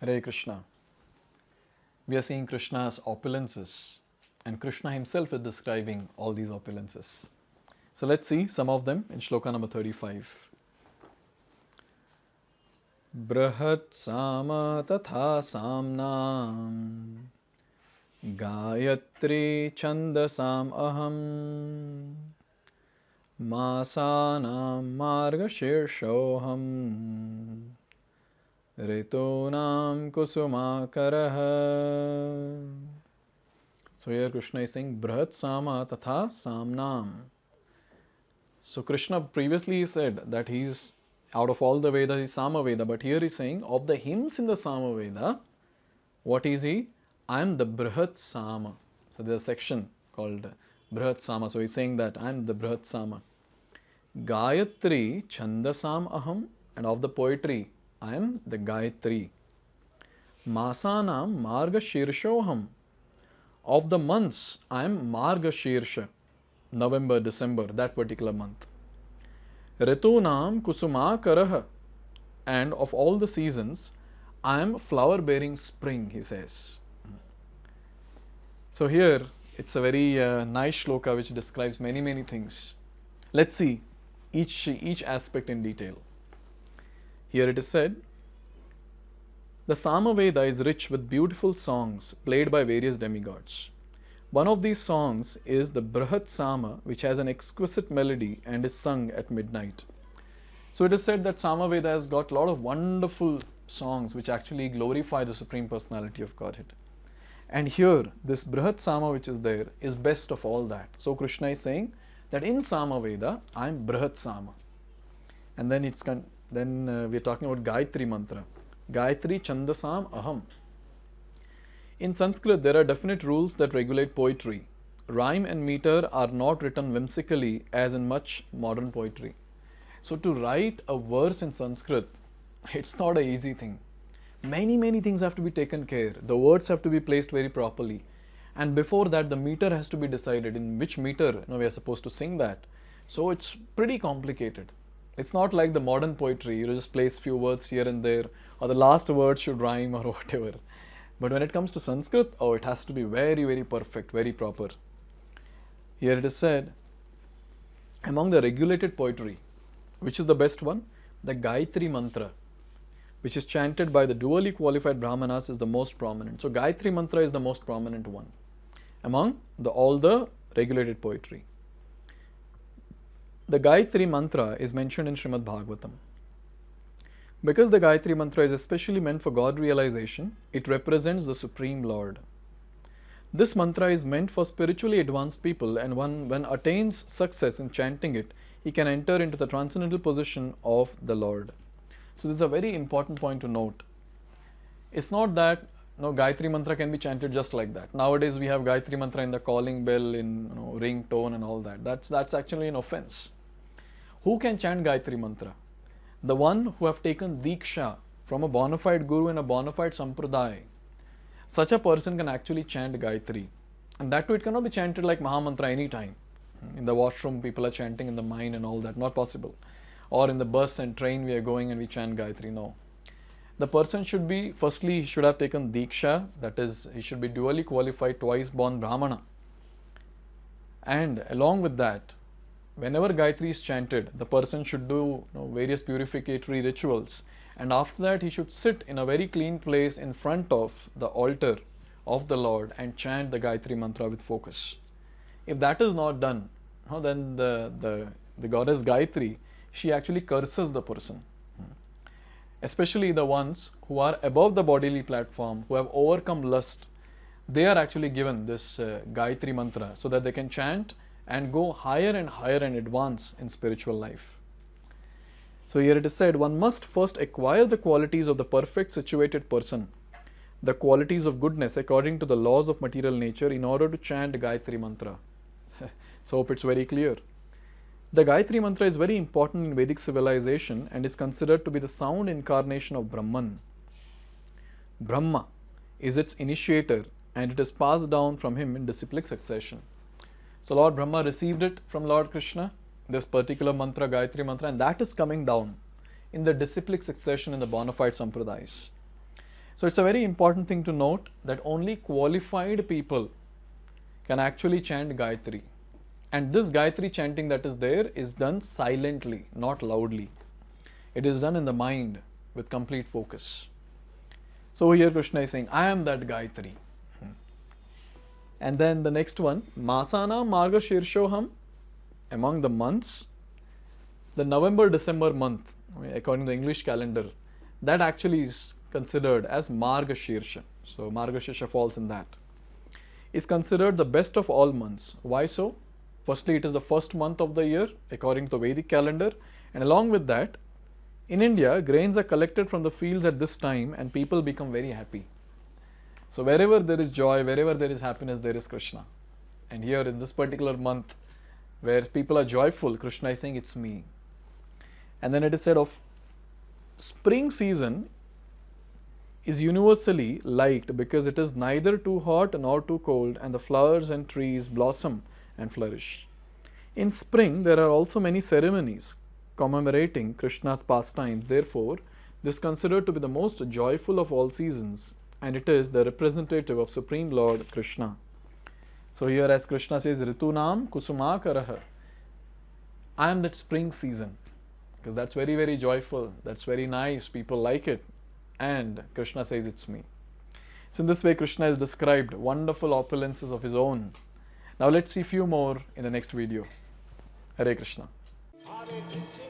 Hare Krishna. We are seeing Krishna's opulences, and Krishna himself is describing all these opulences. So let's see some of them in shloka number 35. Brahat Sama Tatha Samnam Gayatri Chandasam Aham Masanam Marga Shirshoham Ritunam Kusumakaraha. So here Krishna is saying Brahat Sama Tatha Samnam. So Krishna previously said that he's out of all the Vedas, he's Sama Veda, but here he's saying of the hymns in the Sama Veda, what is he? I am the Brahat Sama. So there's a section called Brahat Sama. So he's saying that I am the Brahat Sama. Gayatri Chandasam Aham, and of the poetry, I am the Gayatri. Masanam Marga Shirshoham. Of the months, I am Marga Shirsha. November, December, that particular month. Ritunam Kusumakaraha. And of all the seasons, I am flower bearing spring, he says. So here, it's a very nice shloka which describes many things. Let's see each aspect in detail. Here it is said, the Sama Veda is rich with beautiful songs played by various demigods. One of these songs is the Brahat Sama, which has an exquisite melody and is sung at midnight. So it is said that Sama Veda has got a lot of wonderful songs which actually glorify the Supreme Personality of Godhead. And here, this Brahat Sama which is there is best of all that. So Krishna is saying that in Sama Veda, I am Brahat Sama. And then we are talking about Gayatri Mantra. Gayatri Chandasam Aham. In Sanskrit, there are definite rules that regulate poetry. Rhyme and meter are not written whimsically as in much modern poetry. So to write a verse in Sanskrit, it's not an easy thing. Many things have to be taken care. The words have to be placed very properly. And before that, the meter has to be decided in which meter we are supposed to sing that. So it's pretty complicated. It's not like the modern poetry. You just place few words here and there, or the last word should rhyme or whatever. But when it comes to Sanskrit, it has to be very perfect, very proper. Here it is said, among the regulated poetry, which is the best one? The Gayatri Mantra, which is chanted by the dually qualified Brahmanas, is the most prominent. So Gayatri Mantra is the most prominent one among all the regulated poetry. The Gayatri Mantra is mentioned in Srimad Bhagavatam. Because the Gayatri Mantra is especially meant for God realization, it represents the Supreme Lord. This mantra is meant for spiritually advanced people, and one, when attains success in chanting it, he can enter into the transcendental position of the Lord. So this is a very important point to note. It's not that Gayatri Mantra can be chanted just like that. Nowadays we have Gayatri Mantra in the calling bell, in ringtone and all that. That's actually an offense. Who can chant Gayatri Mantra? The one who have taken Diksha from a bona fide guru in a bona fide sampradaya. Such a person can actually chant Gayatri. And that too, it cannot be chanted like Mahamantra anytime. In the washroom, people are chanting in the mind and all that. Not possible. Or in the bus and train, we are going and we chant Gayatri. No. The person should be, firstly, he should have taken Diksha. That is, he should be dually qualified, twice born Brahmana. And along with that, whenever Gayatri is chanted, the person should do various purificatory rituals, and after that he should sit in a very clean place in front of the altar of the Lord and chant the Gayatri Mantra with focus. If that is not done, then the goddess Gayatri, she actually curses the person. Especially the ones who are above the bodily platform, who have overcome lust, they are actually given this Gayatri Mantra so that they can chant and go higher and advance in spiritual life. So here it is said, one must first acquire the qualities of the perfect situated person, the qualities of goodness according to the laws of material nature, in order to chant Gayatri Mantra. So hope it's very clear. The Gayatri Mantra is very important in Vedic civilization and is considered to be the sound incarnation of Brahman. Brahma is its initiator, and it is passed down from him in disciplic succession. So Lord Brahma received it from Lord Krishna, this particular mantra, Gayatri Mantra, and that is coming down in the disciplic succession in the bona fide sampradayas. So it's a very important thing to note that only qualified people can actually chant Gayatri. And this Gayatri chanting that is there is done silently, not loudly. It is done in the mind with complete focus. So here Krishna is saying, I am that Gayatri. And then the next one, Masana Marga Shirshoham, among the months, the November-December month, according to the English calendar, that actually is considered as Marga Shirsha. So Marga Shirsha falls in that. Is considered the best of all months. Why so? Firstly, it is the first month of the year according to the Vedic calendar, and along with that, in India, grains are collected from the fields at this time and people become very happy. So wherever there is joy, wherever there is happiness, there is Krishna. And here in this particular month, where people are joyful, Krishna is saying, it's me. And then it is said of spring season is universally liked because it is neither too hot nor too cold, and the flowers and trees blossom and flourish. In spring, there are also many ceremonies commemorating Krishna's pastimes. Therefore, this is considered to be the most joyful of all seasons, and it is the representative of Supreme Lord Krishna. So here as Krishna says, Ritunam Kusumakaraha, I am that spring season, because that's very, very joyful, that's very nice, people like it, and Krishna says it's me. So in this way Krishna has described wonderful opulences of his own. Now let's see few more in the next video. Hare Krishna. Hare Krishna,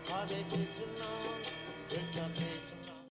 Hare Krishna.